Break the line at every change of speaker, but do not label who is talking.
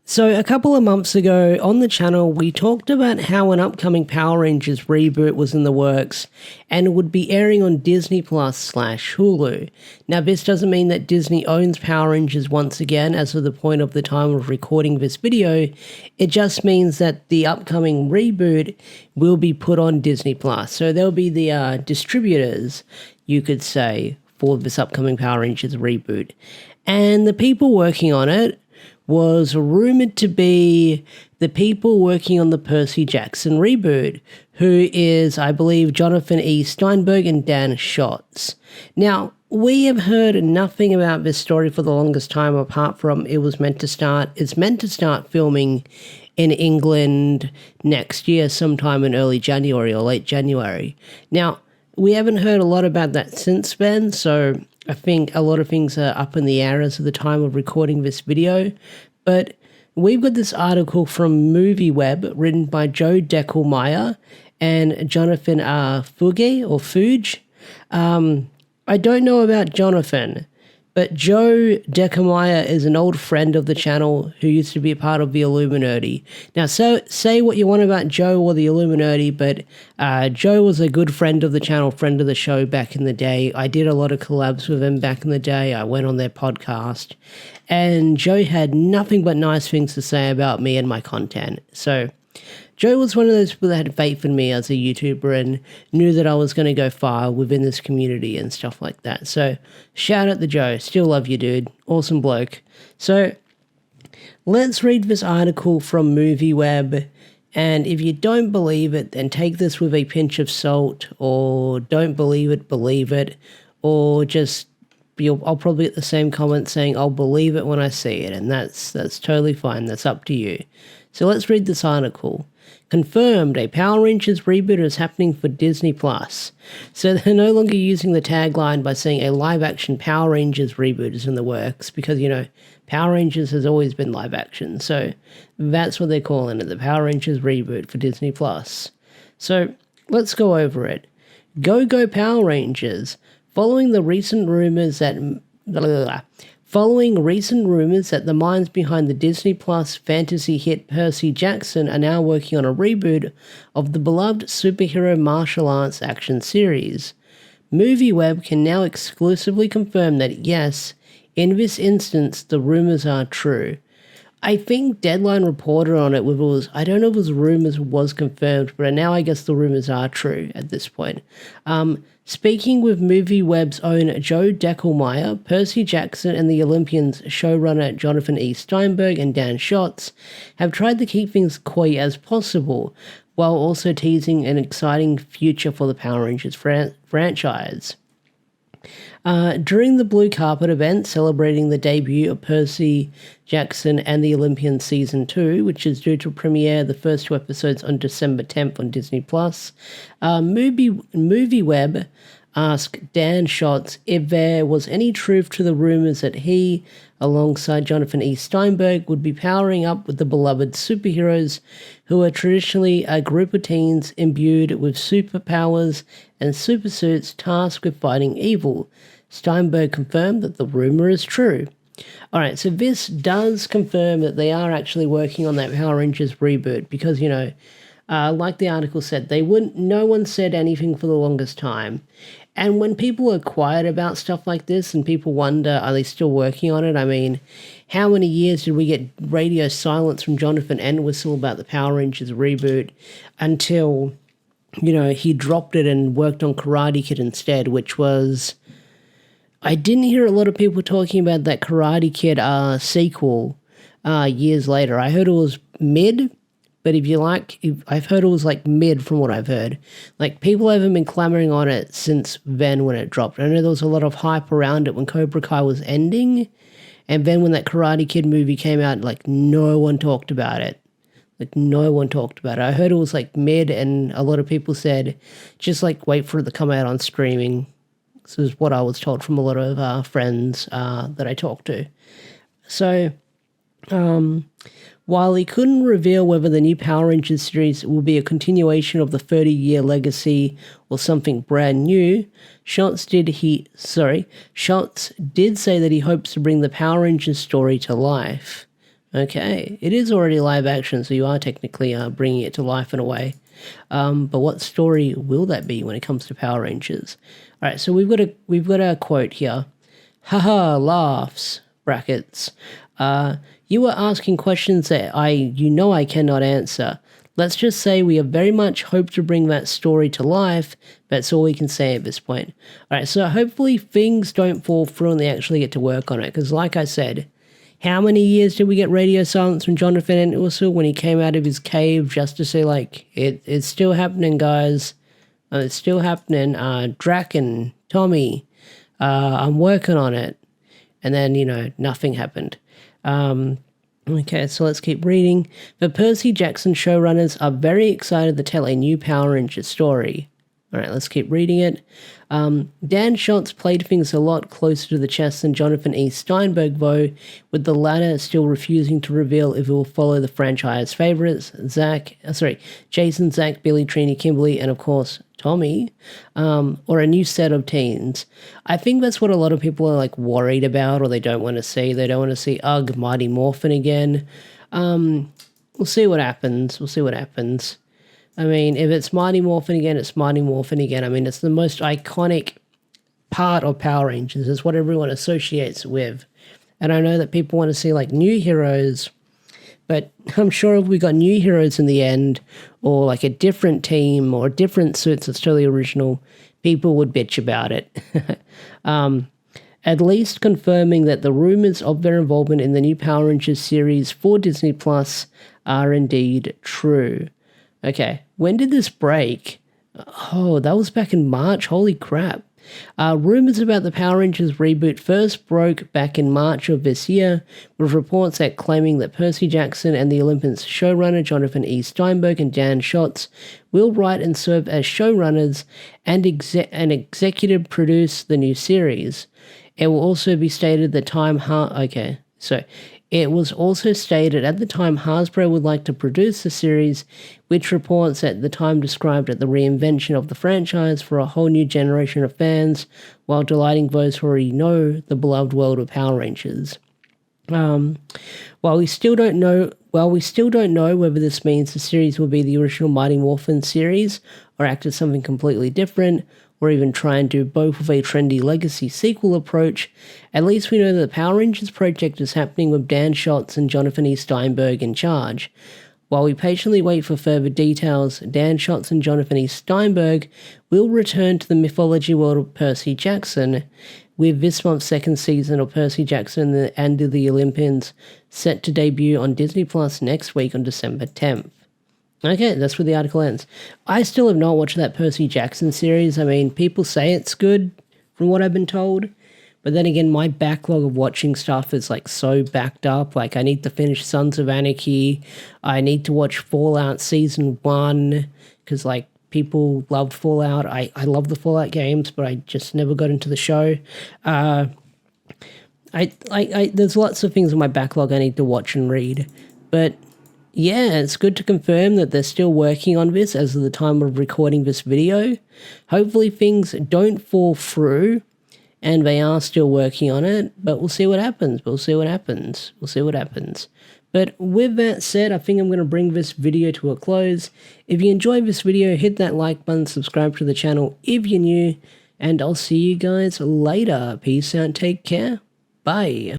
So a couple of months ago on the channel, we talked about how an upcoming Power Rangers reboot was in the works and would be airing on Disney Plus/Hulu. Now, this doesn't mean that Disney owns Power Rangers once again as of the point of the time of recording this video. It just means that the upcoming reboot will be put on Disney Plus. So they'll be the distributors, you could say, for this upcoming Power Rangers reboot. And the people working on it was rumored to be the people working on the Percy Jackson reboot, who is, I believe, Jonathan E. Steinberg and Dan Schatz. Now, we have heard nothing about this story for the longest time, apart from it's meant to start filming in England next year, sometime in early January or late January. Now, we haven't heard a lot about that since then, so I think a lot of things are up in the air as of the time of recording this video, but we've got this article from MovieWeb written by Joe Deckelmeyer and Jonathan Fuge. I don't know about Jonathan, but Joe Deckelmeyer is an old friend of the channel who used to be a part of the Illuminati. Now, so say what you want about Joe or the Illuminati, but Joe was a good friend of the channel, friend of the show back in the day. I did a lot of collabs with him back in the day. I went on their podcast, and Joe had nothing but nice things to say about me and my content. So Joe was one of those people that had faith in me as a YouTuber and knew that I was going to go far within this community and stuff like that. So shout out to Joe. Still love you, dude. Awesome bloke. So let's read this article from MovieWeb. And if you don't believe it, then take this with a pinch of salt, or don't believe it, or just I'll probably get the same comment saying I'll believe it when I see it, and that's totally fine. That's up to you. So let's read this article. Confirmed, a Power Rangers reboot is happening for Disney Plus. So they're no longer using the tagline by saying a live-action Power Rangers reboot is in the works, because, you know, Power Rangers has always been live-action. So that's what they're calling it, the Power Rangers reboot for Disney Plus. So let's go over it. Go Power Rangers! Following recent rumors that the minds behind the Disney Plus fantasy hit Percy Jackson are now working on a reboot of the beloved superhero martial arts action series, MovieWeb can now exclusively confirm that yes, in this instance, the rumors are true. I think Deadline reported on it I don't know if it was rumors was confirmed, but now I guess the rumors are true at this point. Speaking with MovieWeb's own Joe Deckelmeyer, Percy Jackson and the Olympians showrunner Jonathan E. Steinberg and Dan Schatz have tried to keep things coy as possible, while also teasing an exciting future for the Power Rangers franchise. During the Blue Carpet event celebrating the debut of Percy Jackson and the Olympians Season 2, which is due to premiere the first 2 episodes on December 10th on Disney+, MovieWeb asked Dan Schatz if there was any truth to the rumors that he, alongside Jonathan E. Steinberg, would be powering up with the beloved superheroes, who are traditionally a group of teens imbued with superpowers and supersuits tasked with fighting evil. Steinberg confirmed that the rumor is true. Alright, so this does confirm that they are actually working on that Power Rangers reboot, because, you know, like the article said, no one said anything for the longest time. And when people are quiet about stuff like this and people wonder, are they still working on it? I mean, how many years did we get radio silence from Jonathan Entwistle about the Power Rangers reboot until, you know, he dropped it and worked on Karate Kid instead, which was... I didn't hear a lot of people talking about that Karate Kid sequel years later. I heard it was mid, but I've heard it was like mid from what I've heard. Like, people haven't been clamoring on it since then when it dropped. I know there was a lot of hype around it when Cobra Kai was ending, and then when that Karate Kid movie came out, like, no one talked about it. I heard it was like mid, and a lot of people said, just like wait for it to come out on streaming. This is what I was told from a lot of friends that I talked to. So, while he couldn't reveal whether the new Power Rangers series will be a continuation of the 30-year legacy or something brand new, Schatz did say that he hopes to bring the Power Rangers story to life. Okay, it is already live action, so you are technically bringing it to life in a way. But what story will that be when it comes to Power Rangers? All right, so we've got a quote here. Haha, laughs, brackets. You were asking questions that I cannot answer. Let's just say we have very much hoped to bring that story to life. That's all we can say at this point. All right, so hopefully things don't fall through and they actually get to work on it. Because like I said, how many years did we get radio silence from Jonathan Entwistle when he came out of his cave just to say, like, it's still happening, guys. It's still happening. Drac and Tommy, I'm working on it. And then, nothing happened. Okay, so let's keep reading. The Percy Jackson showrunners are very excited to tell a new Power Rangers story. All right, let's keep reading it. Dan Schatz played things a lot closer to the chest than Jonathan E. Steinberg, though, with the latter still refusing to reveal if it will follow the franchise favorites, Jason, Zach, Billy, Trini, Kimberly, and of course, Tommy, or a new set of teens. I think that's what a lot of people are like worried about, or they don't want to see. They don't want to see Mighty Morphin again. We'll see what happens. I mean, if it's Mighty Morphin again, it's Mighty Morphin again. I mean, it's the most iconic part of Power Rangers. It's what everyone associates with. And I know that people want to see, like, new heroes, but I'm sure if we got new heroes in the end, or, like, a different team, or different suits that's totally original, people would bitch about it. At least confirming that the rumors of their involvement in the new Power Rangers series for Disney Plus are indeed true. Okay, when did this break? Oh, that was back in March. Holy crap. Rumors about the Power Rangers reboot first broke back in March of this year, with reports that claiming that Percy Jackson and the Olympus showrunner Jonathan E. Steinberg and Dan Schatz will write and serve as showrunners and executive produce the new series. It will also be stated the time It was also stated at the time Hasbro would like to produce the series, which reports at the time described as the reinvention of the franchise for a whole new generation of fans, while delighting those who already know the beloved world of Power Rangers. While we still don't know whether this means the series will be the original Mighty Morphin series, or act as something completely different, or even try and do both with a trendy legacy sequel approach, at least we know that the Power Rangers project is happening with Dan Schatz and Jonathan E. Steinberg in charge. While we patiently wait for further details, Dan Schatz and Jonathan E. Steinberg will return to the mythology world of Percy Jackson, with this month's second season of Percy Jackson and the Olympians set to debut on Disney Plus next week on December 10th. Okay, that's where the article ends. I still have not watched that Percy Jackson series. I mean, people say it's good from what I've been told. But then again, my backlog of watching stuff is like so backed up. Like I need to finish Sons of Anarchy. I need to watch Fallout Season 1 because like people loved Fallout. I love the Fallout games, but I just never got into the show. There's lots of things in my backlog I need to watch and read. But yeah, it's good to confirm that they're still working on this as of the time of recording this video. Hopefully things don't fall through and they are still working on it, but we'll see what happens. But with that said, I think I'm going to bring this video to a close. If you enjoyed this video, hit that like button, subscribe to the channel if you're new, and I'll see you guys later. Peace out, take care, bye.